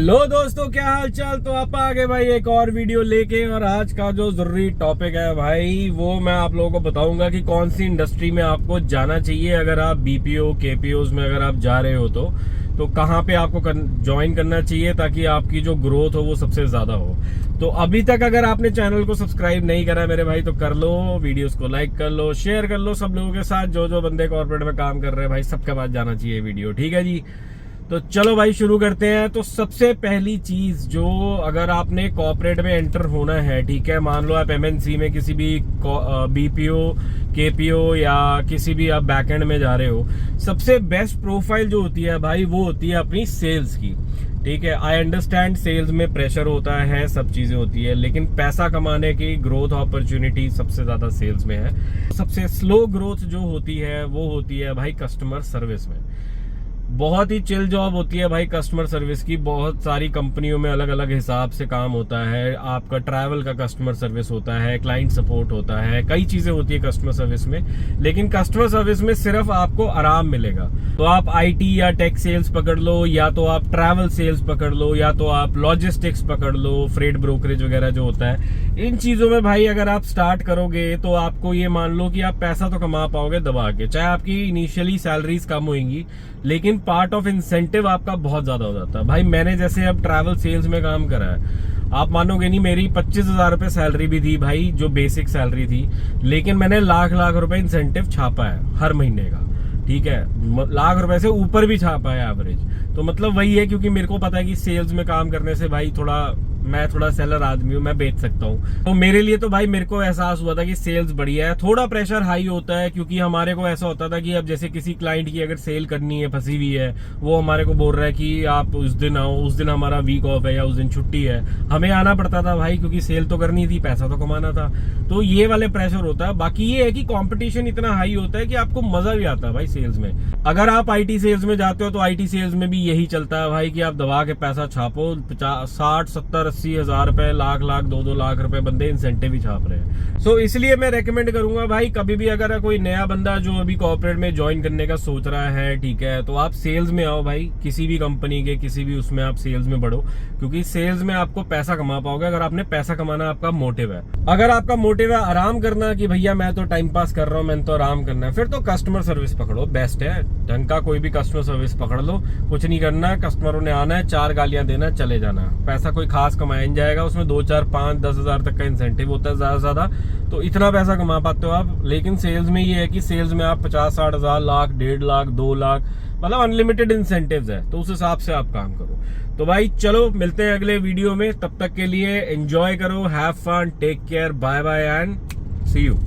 Hello दोस्तों, क्या हाल चाल। तो आप आ गए भाई एक और वीडियो लेके। और आज का जो जरूरी टॉपिक है भाई, वो मैं आप लोगों को बताऊंगा कि कौन सी इंडस्ट्री में आपको जाना चाहिए। अगर आप बीपीओ केपीओज में अगर आप जा रहे हो तो कहाँ पे आपको ज्वाइन करना चाहिए ताकि आपकी जो ग्रोथ हो वो सबसे ज्यादा हो। तो अभी तक अगर आपने चैनल को सब्सक्राइब नहीं करा मेरे भाई तो कर लो, वीडियोस को लाइक कर लो, शेयर कर लो सब लोगों के साथ। जो बंदे कॉर्पोरेट में काम कर रहे हैं भाई, सबके पास जाना चाहिए वीडियो, ठीक है जी। तो चलो भाई शुरू करते हैं। तो सबसे पहली चीज, जो अगर आपने कॉर्पोरेट में एंटर होना है, ठीक है, मान लो आप एमएनसी में किसी भी बीपीओ केपीओ या किसी भी आप बैकएंड में जा रहे हो, सबसे बेस्ट प्रोफाइल जो होती है भाई वो होती है अपनी सेल्स की। ठीक है, आई अंडरस्टैंड सेल्स में प्रेशर होता है, सब चीजें होती है, लेकिन पैसा कमाने की ग्रोथ अपॉर्चुनिटी सबसे ज्यादा सेल्स में है। सबसे स्लो ग्रोथ जो होती है वो होती है भाई कस्टमर सर्विस में। बहुत ही चिल जॉब होती है भाई कस्टमर सर्विस की। बहुत सारी कंपनियों में अलग अलग हिसाब से काम होता है। आपका ट्रैवल का कस्टमर सर्विस होता है, क्लाइंट सपोर्ट होता है, कई चीजें होती है कस्टमर सर्विस में। लेकिन कस्टमर सर्विस में सिर्फ आपको आराम मिलेगा। तो आप आईटी या टेक सेल्स पकड़ लो, या तो आप ट्रैवल सेल्स पकड़ लो, या तो आप लॉजिस्टिक्स पकड़ लो, फ्रेट ब्रोकरेज वगैरह जो होता है। इन चीजों में भाई अगर आप स्टार्ट करोगे तो आपको ये मान लो कि आप पैसा तो कमा पाओगे दबा के। चाहे आपकी इनिशियली सैलरीज कम होंगी, लेकिन पार्ट ऑफ इंसेंटिव आपका बहुत ज्यादा हो जाता है। भाई मैंने जैसे अब ट्रैवल सेल्स में काम करा है, आप मानोगे नहीं, मेरी 25,000 रुपए सैलरी भी थी भाई, जो बेसिक सैलरी थी, लेकिन मैंने लाख रुपए इंसेंटिव छापा है हर महीने का। ठीक है, लाख रुपए से ऊपर भी छापा है एवरेज। तो मतलब वही है, क्योंकि मेरे को पता है कि सेल्स में काम करने से भाई मैं थोड़ा सेलर आदमी हूँ, मैं बेच सकता हूँ। तो मेरे लिए तो भाई मेरे को एहसास हुआ था कि सेल्स बढ़िया है। थोड़ा प्रेशर हाई होता है, क्योंकि हमारे को ऐसा होता था कि अब जैसे किसी क्लाइंट की अगर सेल करनी है, फंसी हुई है, वो हमारे को बोल रहा है कि आप उस दिन आओ, उस दिन हमारा वीक ऑफ है या उस दिन छुट्टी है, हमें आना पड़ता था भाई, क्योंकि सेल तो करनी थी, पैसा तो कमाना था। तो ये वाले प्रेशर होता है। बाकी ये है कि कॉम्पिटिशन इतना हाई होता है कि आपको मजा भी आता है भाई सेल्स में। अगर आप आईटी सेल्स में जाते हो तो आईटी सेल्स में भी यही चलता है भाई कि आप दबा के पैसा छापो। 60, 70, 80 हजार रुपए, लाख 2 लाख रुपए बंदे इंसेंटिव ही छाप रहे हैं। सो इसलिए मैं रेकमेंड करूंगा भाई, कभी भी अगर कोई नया बंदा जो अभी कॉर्पोरेट में ज्वाइन करने का सोच रहा है, ठीक है, तो आप सेल्स में आओ भाई। किसी भी कंपनी के किसी भी उसमें आप सेल्स में बढ़ो, क्योंकि सेल्स में आपको पैसा कमा पाओगे अगर आपने पैसा कमाना आपका मोटिव है। अगर आपका मोटिव है आराम करना कि भैया मैं तो टाइम पास कर रहा हूँ, मैंने तो आराम करना है, फिर तो कस्टमर सर्विस पकड़ो, बेस्ट है। ढंग का कोई भी कस्टमर सर्विस पकड़ लो, कुछ नहीं करना है, कस्टमरों ने आना है, 4 गालियां देना, चले जाना। पैसा कोई खास कमाया नहीं जाएगा उसमें, 2, 4, 5, 10 हजार तक का इंसेंटिव होता है ज्यादा, तो इतना पैसा कमा पाते हो आप। लेकिन सेल्स में ये है कि सेल्स में आप 50, 60 हजार, लाख, 1.5 लाख, 2 लाख, मतलब अनलिमिटेड इंसेंटिव्स है। तो उस हिसाब से आप काम करो। तो भाई चलो मिलते हैं अगले वीडियो में, तब तक के लिए एंजॉय करो, have fun, take care, bye bye and see you.